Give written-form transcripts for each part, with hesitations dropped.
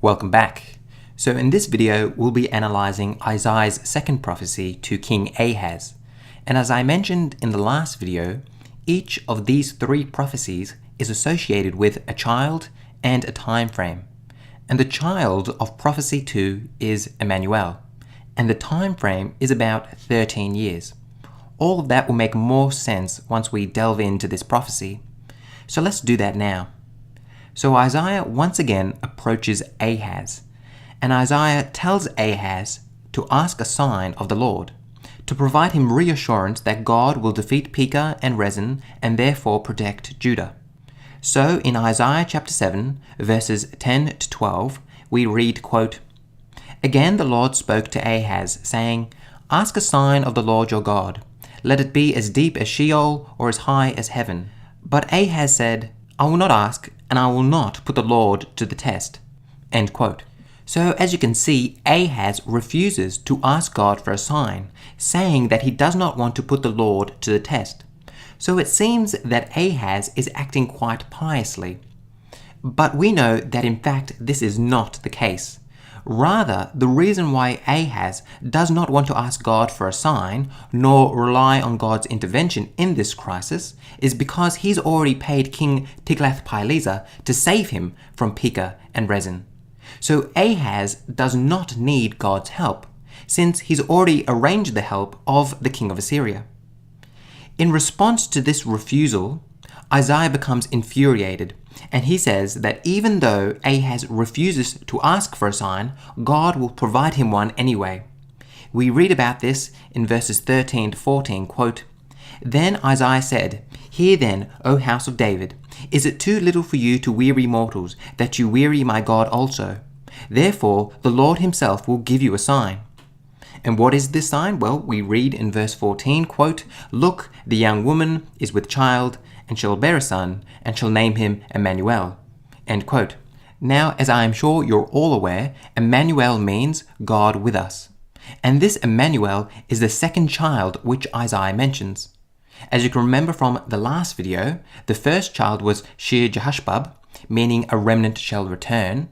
Welcome back. So in this video, we'll be analyzing Isaiah's second prophecy to King Ahaz. And as I mentioned in the last video, each of these three prophecies is associated with a child and a time frame. And the child of prophecy 2 is Immanuel, and the time frame is about 13 years. All of that will make more sense once we delve into this prophecy. So let's do that now. So Isaiah once again approaches Ahaz, and Isaiah tells Ahaz to ask a sign of the Lord, to provide him reassurance that God will defeat Pekah and Rezin and therefore protect Judah. So in Isaiah chapter 7, verses 10 to 12, we read, quote, "Again the Lord spoke to Ahaz, saying, Ask a sign of the Lord your God. Let it be as deep as Sheol or as high as heaven." But Ahaz said, "I will not ask, and I will not put the Lord to the test." End quote. So as you can see, Ahaz refuses to ask God for a sign, saying that he does not want to put the Lord to the test. So it seems that Ahaz is acting quite piously. But we know that in fact this is not the case. Rather, the reason why Ahaz does not want to ask God for a sign, nor rely on God's intervention in this crisis, is because he's already paid King Tiglath-Pileser to save him from Pekah and Rezin. So Ahaz does not need God's help, since he's already arranged the help of the king of Assyria. In response to this refusal, Isaiah becomes infuriated, and he says that even though Ahaz refuses to ask for a sign, God will provide him one anyway. We read about this in verses 13 to 14, quote, "Then Isaiah said, Hear then, O house of David, is it too little for you to weary mortals, that you weary my God also? Therefore the Lord himself will give you a sign." And what is this sign? Well, we read in verse 14, quote, "Look, the young woman is with child, and shall bear a son, and shall name him Immanuel." End quote. Now, as I am sure you're all aware, Immanuel means God with us. And this Immanuel is the second child which Isaiah mentions. As you can remember from the last video, the first child was Shear-Jashub, meaning a remnant shall return.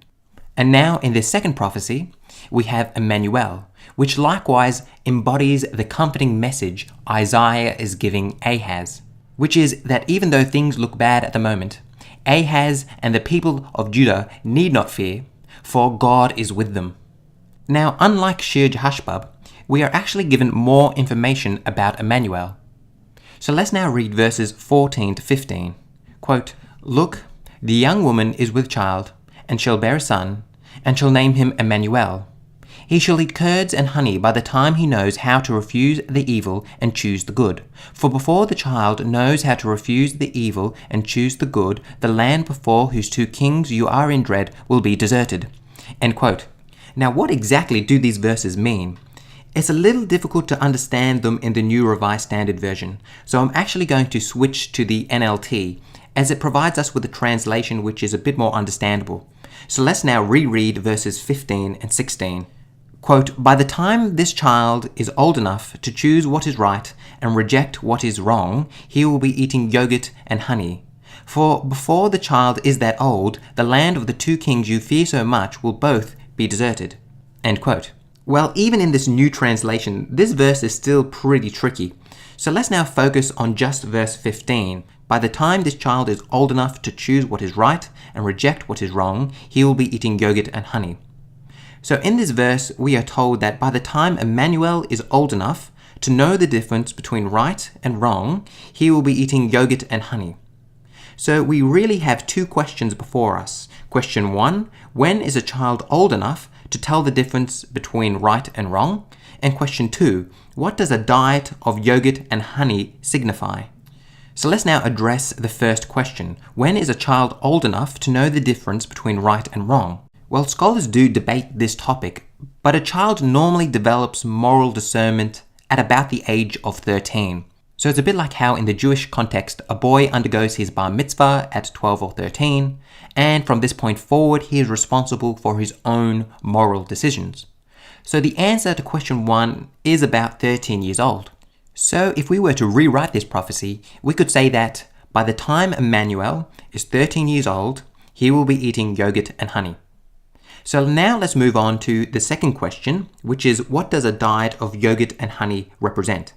And now in this second prophecy, we have Immanuel, which likewise embodies the comforting message Isaiah is giving Ahaz, which is that even though things look bad at the moment, Ahaz and the people of Judah need not fear, for God is with them. Now, unlike Shear-Jashub, we are actually given more information about Immanuel. So let's now read verses 14 to 15. Quote, "Look, the young woman is with child, and shall bear a son, and shall name him Immanuel. He shall eat curds and honey by the time he knows how to refuse the evil and choose the good. For before the child knows how to refuse the evil and choose the good, the land before whose two kings you are in dread will be deserted." End quote. Now, what exactly do these verses mean? It's a little difficult to understand them in the New Revised Standard Version, so I'm actually going to switch to the NLT, as it provides us with a translation which is a bit more understandable. So let's now reread verses 15 and 16. Quote, "By the time this child is old enough to choose what is right and reject what is wrong, he will be eating yogurt and honey. For before the child is that old, the land of the two kings you fear so much will both be deserted." End quote. Well, even in this new translation, this verse is still pretty tricky. So let's now focus on just verse 15. "By the time this child is old enough to choose what is right and reject what is wrong, he will be eating yogurt and honey." So in this verse, we are told that by the time Immanuel is old enough to know the difference between right and wrong, he will be eating yogurt and honey. So we really have two questions before us. Question 1, when is a child old enough to tell the difference between right and wrong? And question 2, what does a diet of yogurt and honey signify? So let's now address the first question. When is a child old enough to know the difference between right and wrong? Well, scholars do debate this topic, but a child normally develops moral discernment at about the age of 13. So it's a bit like how in the Jewish context, a boy undergoes his bar mitzvah at 12 or 13, and from this point forward, he is responsible for his own moral decisions. So the answer to question 1 is about 13 years old. So if we were to rewrite this prophecy, we could say that by the time Immanuel is 13 years old, he will be eating yogurt and honey. So now let's move on to the second question, which is what does a diet of yogurt and honey represent?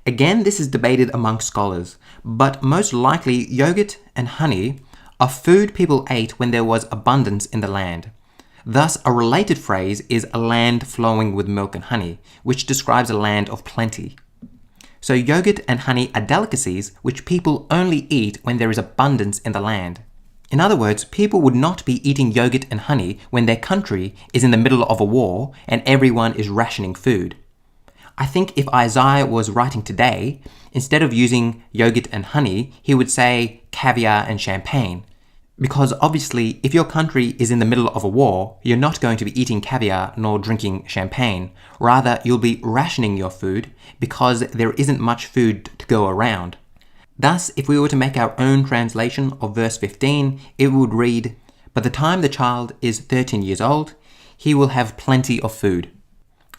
Again, this is debated among scholars, but most likely yogurt and honey are food people ate when there was abundance in the land. Thus, a related phrase is a land flowing with milk and honey, which describes a land of plenty. So yogurt and honey are delicacies which people only eat when there is abundance in the land. In other words, people would not be eating yogurt and honey when their country is in the middle of a war and everyone is rationing food. I think if Isaiah was writing today, instead of using yogurt and honey, he would say caviar and champagne. Because obviously, if your country is in the middle of a war, you're not going to be eating caviar nor drinking champagne. Rather, you'll be rationing your food because there isn't much food to go around. Thus, if we were to make our own translation of verse 15, it would read, "By the time the child is 13 years old, he will have plenty of food."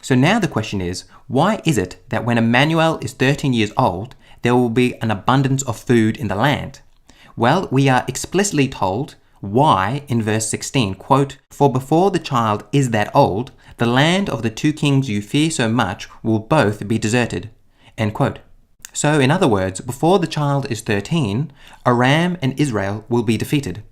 So now the question is, why is it that when Immanuel is 13 years old, there will be an abundance of food in the land? Well, we are explicitly told why in verse 16, quote, "For before the child is that old, the land of the two kings you fear so much will both be deserted." End quote. So, in other words, before the child is 13, Aram and Israel will be defeated,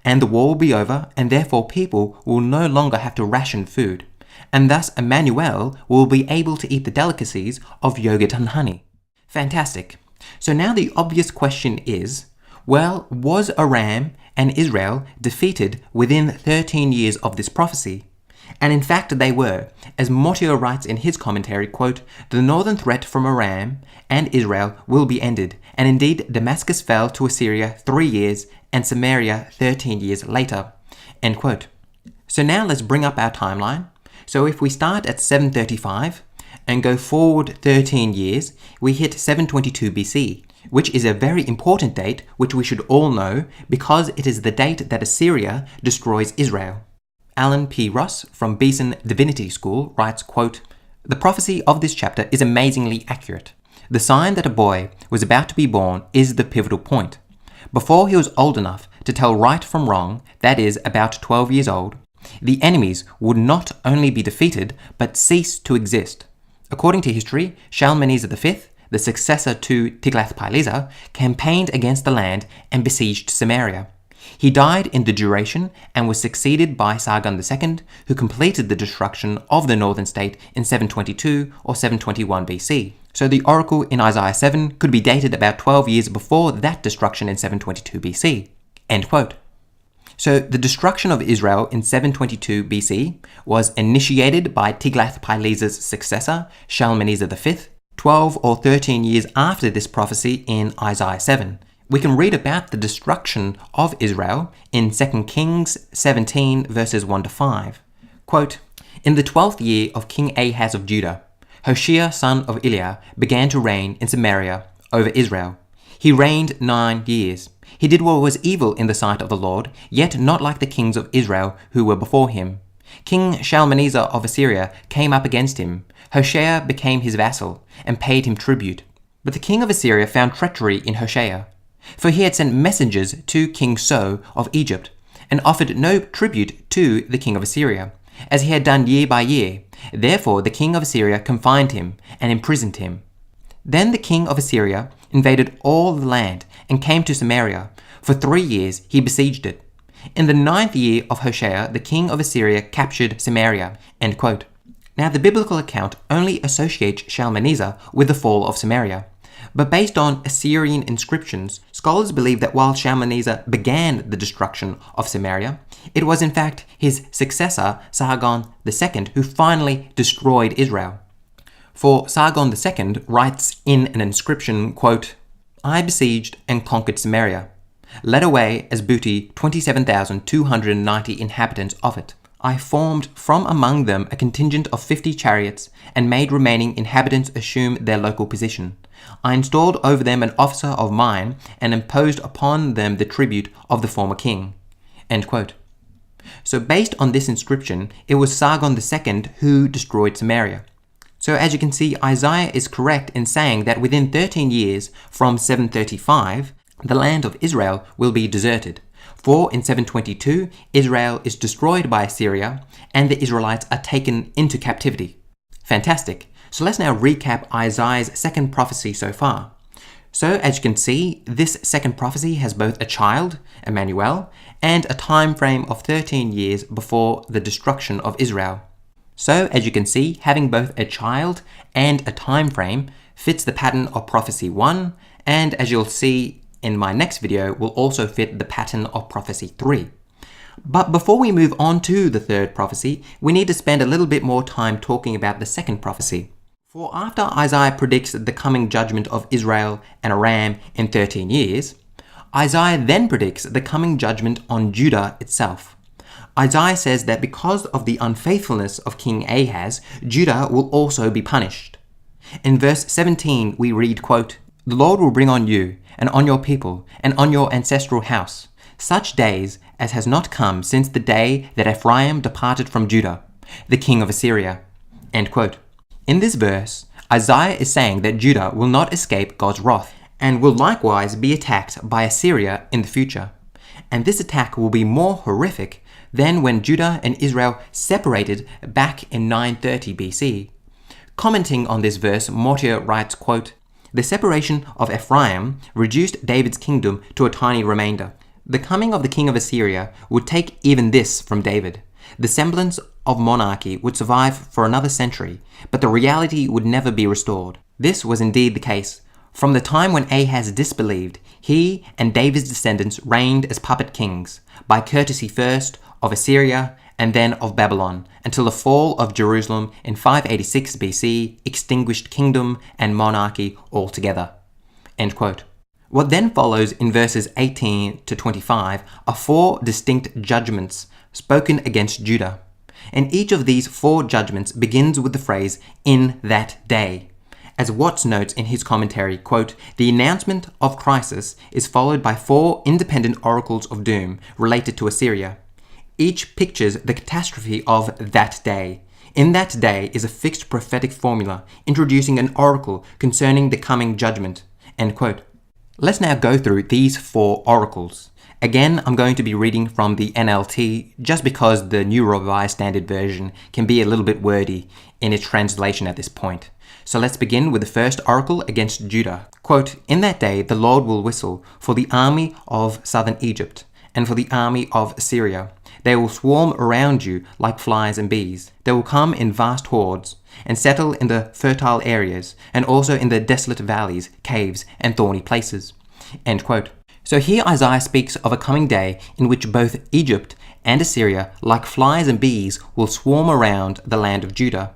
and the war will be over, and therefore people will no longer have to ration food, and thus Immanuel will be able to eat the delicacies of yogurt and honey. Fantastic. So now the obvious question is, well, was Aram and Israel defeated within 13 years of this prophecy? And in fact they were, as Mortier writes in his commentary, quote, "The northern threat from Aram and Israel will be ended, and indeed Damascus fell to Assyria 3 years and Samaria 13 years later." End quote. So now let's bring up our timeline. So if we start at 735 and go forward 13 years, we hit 722 BC, which is a very important date which we should all know because it is the date that Assyria destroys Israel. Alan P. Ross from Beeson Divinity School writes, quote, "The prophecy of this chapter is amazingly accurate. The sign that a boy was about to be born is the pivotal point. Before he was old enough to tell right from wrong, that is, about 12 years old, the enemies would not only be defeated, but cease to exist. According to history, Shalmaneser V, the successor to Tiglath-Pileser, campaigned against the land and besieged Samaria. He died in the duration and was succeeded by Sargon II, who completed the destruction of the northern state in 722 or 721 BC. So the oracle in Isaiah 7 could be dated about 12 years before that destruction in 722 BC. End quote. So the destruction of Israel in 722 BC was initiated by Tiglath-Pileser's successor, Shalmaneser V, 12 or 13 years after this prophecy in Isaiah 7. We can read about the destruction of Israel in 2 Kings 17 verses 1 to 5. Quote, "In the 12th year of King Ahaz of Judah, Hoshea son of Eliah began to reign in Samaria over Israel. He reigned 9 years. He did what was evil in the sight of the Lord, yet not like the kings of Israel who were before him. King Shalmaneser of Assyria came up against him. Hoshea became his vassal and paid him tribute. But the king of Assyria found treachery in Hoshea, for he had sent messengers to King So of Egypt, and offered no tribute to the king of Assyria, as he had done year by year. Therefore the king of Assyria confined him and imprisoned him. Then the king of Assyria invaded all the land and came to Samaria. For 3 years he besieged it. In the 9th year of Hoshea, the king of Assyria captured Samaria." End quote. Now the biblical account only associates Shalmaneser with the fall of Samaria. But based on Assyrian inscriptions, scholars believe that while Shalmaneser began the destruction of Samaria, it was in fact his successor, Sargon II, who finally destroyed Israel. For Sargon II writes in an inscription, quote, "I besieged and conquered Samaria, led away as booty 27,290 inhabitants of it. I formed from among them a contingent of 50 chariots and made remaining inhabitants assume their local position. I installed over them an officer of mine and imposed upon them the tribute of the former king." End quote. So based on this inscription, it was Sargon II who destroyed Samaria. So as you can see, Isaiah is correct in saying that within 13 years from 735, the land of Israel will be deserted. For in 722, Israel is destroyed by Assyria and the Israelites are taken into captivity. Fantastic. So let's now recap Isaiah's second prophecy so far. So as you can see, this second prophecy has both a child, Immanuel, and a time frame of 13 years before the destruction of Israel. So as you can see, having both a child and a time frame fits the pattern of prophecy 1, and as you'll see in my next video, will also fit the pattern of prophecy 3. But before we move on to the third prophecy, we need to spend a little bit more time talking about the second prophecy. For after Isaiah predicts the coming judgment of Israel and Aram in 13 years, Isaiah then predicts the coming judgment on Judah itself. Isaiah says that because of the unfaithfulness of King Ahaz, Judah will also be punished. In verse 17 we read, quote, "The Lord will bring on you, and on your people, and on your ancestral house, such days as has not come since the day that Ephraim departed from Judah, the king of Assyria." End quote. In this verse, Isaiah is saying that Judah will not escape God's wrath, and will likewise be attacked by Assyria in the future. And this attack will be more horrific than when Judah and Israel separated back in 930 BC. Commenting on this verse, Mortier writes, quote, "The separation of Ephraim reduced David's kingdom to a tiny remainder. The coming of the king of Assyria would take even this from David. The semblance of monarchy would survive for another century, but the reality would never be restored." This was indeed the case. From the time when Ahaz disbelieved, he and David's descendants reigned as puppet kings, by courtesy first of Assyria and then of Babylon, until the fall of Jerusalem in 586 BC extinguished kingdom and monarchy altogether. End quote. What then follows in verses 18 to 25 are 4 distinct judgments spoken against Judah. And each of these 4 judgments begins with the phrase, "in that day." As Watts notes in his commentary, quote, "The announcement of crisis is followed by 4 independent oracles of doom related to Assyria. Each pictures the catastrophe of that day. In that day is a fixed prophetic formula, introducing an oracle concerning the coming judgment." End quote. Let's now go through these 4 oracles. Again, I'm going to be reading from the NLT just because the New Revised Standard Version can be a little bit wordy in its translation at this point. So let's begin with the first oracle against Judah. Quote, "In that day the Lord will whistle for the army of southern Egypt and for the army of Assyria. They will swarm around you like flies and bees. They will come in vast hordes and settle in the fertile areas and also in the desolate valleys, caves, and thorny places." End quote. So here Isaiah speaks of a coming day in which both Egypt and Assyria, like flies and bees, will swarm around the land of Judah.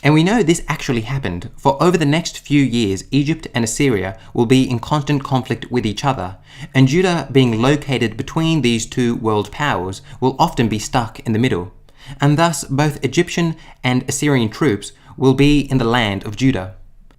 And we know this actually happened, for over the next few years, Egypt and Assyria will be in constant conflict with each other, and Judah, being located between these 2 world powers, will often be stuck in the middle. And thus, both Egyptian and Assyrian troops will be in the land of Judah.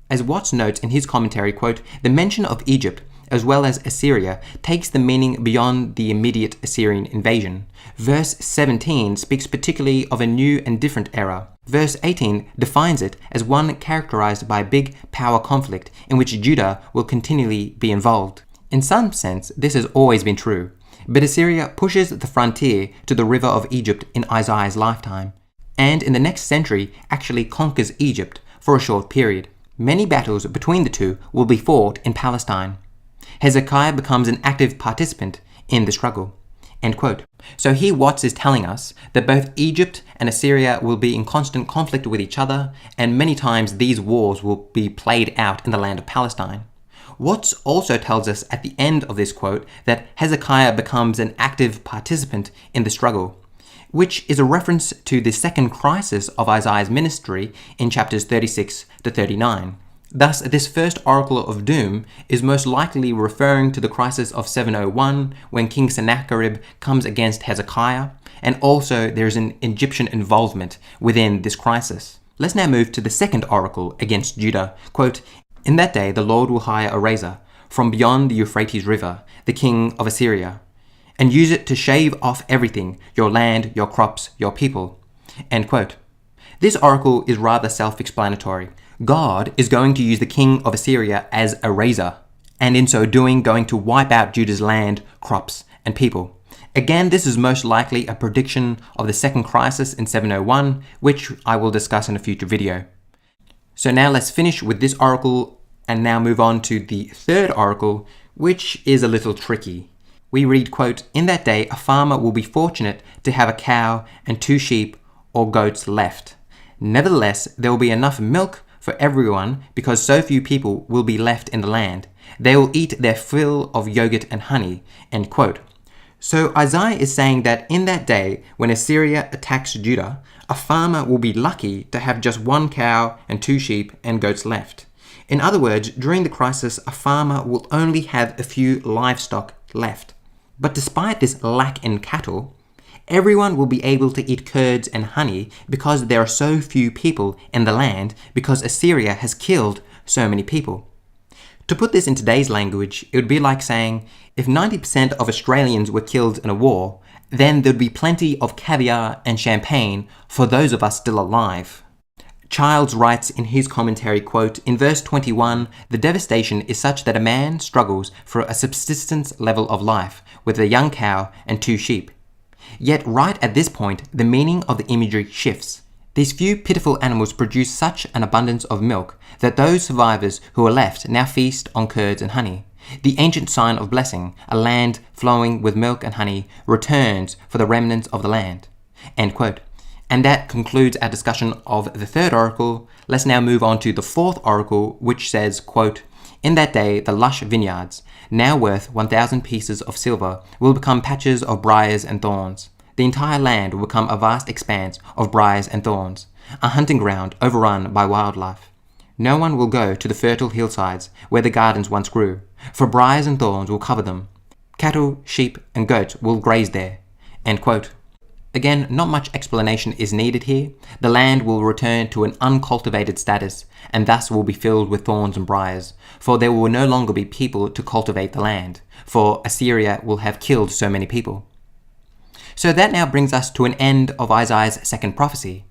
As Watts notes in his commentary, quote, "The mention of Egypt as well as Assyria takes the meaning beyond the immediate Assyrian invasion. Verse 17 speaks particularly of a new and different era. Verse 18 defines it as one characterized by big power conflict in which Judah will continually be involved. In some sense, this has always been true, but Assyria pushes the frontier to the river of Egypt in Isaiah's lifetime, and in the next century actually conquers Egypt for a short period. Many battles between the two will be fought in Palestine. Hezekiah becomes an active participant in the struggle." End quote. So here Watts is telling us that both Egypt and Assyria will be in constant conflict with each other, and many times these wars will be played out in the land of Palestine. Watts also tells us at the end of this quote that Hezekiah becomes an active participant in the struggle, which is a reference to the second crisis of Isaiah's ministry in chapters 36 to 39. Thus, this first oracle of doom is most likely referring to the crisis of 701, when King Sennacherib comes against Hezekiah, and also there is an Egyptian involvement within this crisis. Let's now move to the second oracle against Judah. Quote, "In that day the Lord will hire a razor from beyond the Euphrates River, the king of Assyria, and use it to shave off everything, your land, your crops, your people." End quote. This oracle is rather self-explanatory. God is going to use the king of Assyria as a razor, and in so doing going to wipe out Judah's land, crops, and people. Again, this is most likely a prediction of the second crisis in 701, which I will discuss in a future video. So now let's finish with this oracle and now move on to the third oracle, which is a little tricky. We read, quote, "In that day, a farmer will be fortunate to have a cow and 2 sheep or goats left. Nevertheless, there will be enough milk for everyone because so few people will be left in the land. They will eat their fill of yogurt and honey," end quote. So Isaiah is saying that in that day, when Assyria attacks Judah, a farmer will be lucky to have just 1 cow and 2 sheep and goats left. In other words, during the crisis, a farmer will only have a few livestock left. But despite this lack in cattle, everyone will be able to eat curds and honey because there are so few people in the land because Assyria has killed so many people. To put this in today's language, it would be like saying, if 90% of Australians were killed in a war, then there'd be plenty of caviar and champagne for those of us still alive. Childs writes in his commentary, quote, "In verse 21, the devastation is such that a man struggles for a subsistence level of life with a young cow and 2 sheep. Yet right at this point, the meaning of the imagery shifts. These few pitiful animals produce such an abundance of milk that those survivors who are left now feast on curds and honey. The ancient sign of blessing, a land flowing with milk and honey, returns for the remnants of the land," end quote. And that concludes our discussion of the third oracle. Let's now move on to the fourth oracle, which says, quote, "In that day, the lush vineyards, now worth 1,000 pieces of silver, will become patches of briars and thorns. The entire land will become a vast expanse of briars and thorns, a hunting ground overrun by wildlife. No one will go to the fertile hillsides where the gardens once grew, for briars and thorns will cover them. Cattle, sheep, and goats will graze there," end quote. Again, not much explanation is needed here. The land will return to an uncultivated status, and thus will be filled with thorns and briars, for there will no longer be people to cultivate the land, for Assyria will have killed so many people. So that now brings us to an end of Isaiah's second prophecy.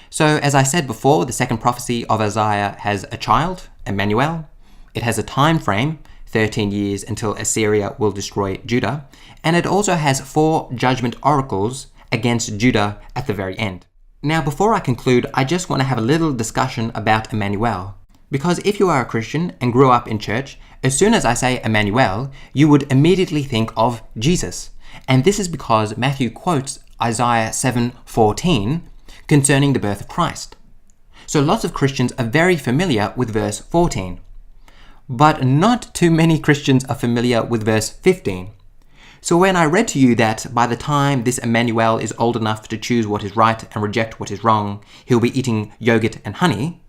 So as I said before, the second prophecy of Isaiah has a child, Immanuel. It has a time frame, 13 years until Assyria will destroy Judah, and it also has 4 judgment oracles against Judah at the very end. Now before I conclude, I just want to have a little discussion about Immanuel. Because if you are a Christian and grew up in church, as soon as I say Immanuel, you would immediately think of Jesus. And this is because Matthew quotes Isaiah 7:14 concerning the birth of Christ. So lots of Christians are very familiar with verse 14. But not too many Christians are familiar with verse 15. So when I read to you that by the time this Immanuel is old enough to choose what is right and reject what is wrong, he'll be eating yogurt and honey,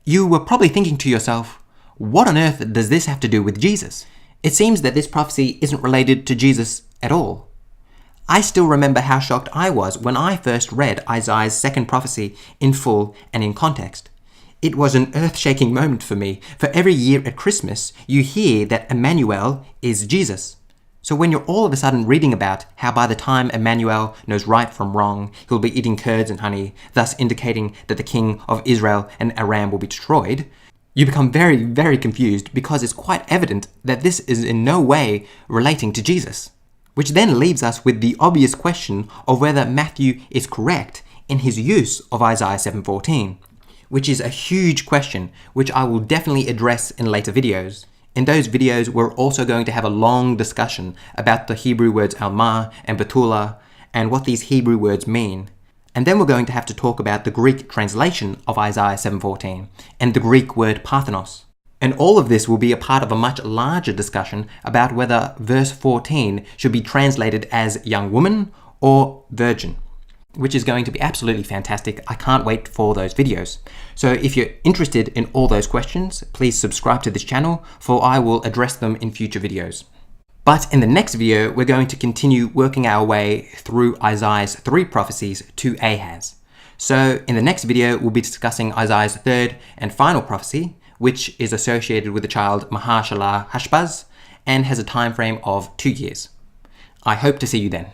you were probably thinking to yourself, what on earth does this have to do with Jesus? It seems that this prophecy isn't related to Jesus at all. I still remember how shocked I was when I first read Isaiah's second prophecy in full and in context. It was an earth-shaking moment for me, for every year at Christmas you hear that Immanuel is Jesus. So when you're all of a sudden reading about how by the time Immanuel knows right from wrong, he'll be eating curds and honey, thus indicating that the king of Israel and Aram will be destroyed, you become very, very confused because it's quite evident that this is in no way relating to Jesus. Which then leaves us with the obvious question of whether Matthew is correct in his use of Isaiah 7:14, which is a huge question which I will definitely address in later videos. In those videos, we're also going to have a long discussion about the Hebrew words Alma and Betula and what these Hebrew words mean. And then we're going to have to talk about the Greek translation of Isaiah 7:14 and the Greek word Parthenos. And all of this will be a part of a much larger discussion about whether verse 14 should be translated as young woman or virgin, which is going to be absolutely fantastic. I can't wait for those videos. So if you're interested in all those questions, please subscribe to this channel, for I will address them in future videos. But in the next video, we're going to continue working our way through Isaiah's 3 prophecies to Ahaz. So in the next video, we'll be discussing Isaiah's 3rd and final prophecy, which is associated with the child Maher-shalal-Hashbaz and has a time frame of 2 years. I hope to see you then.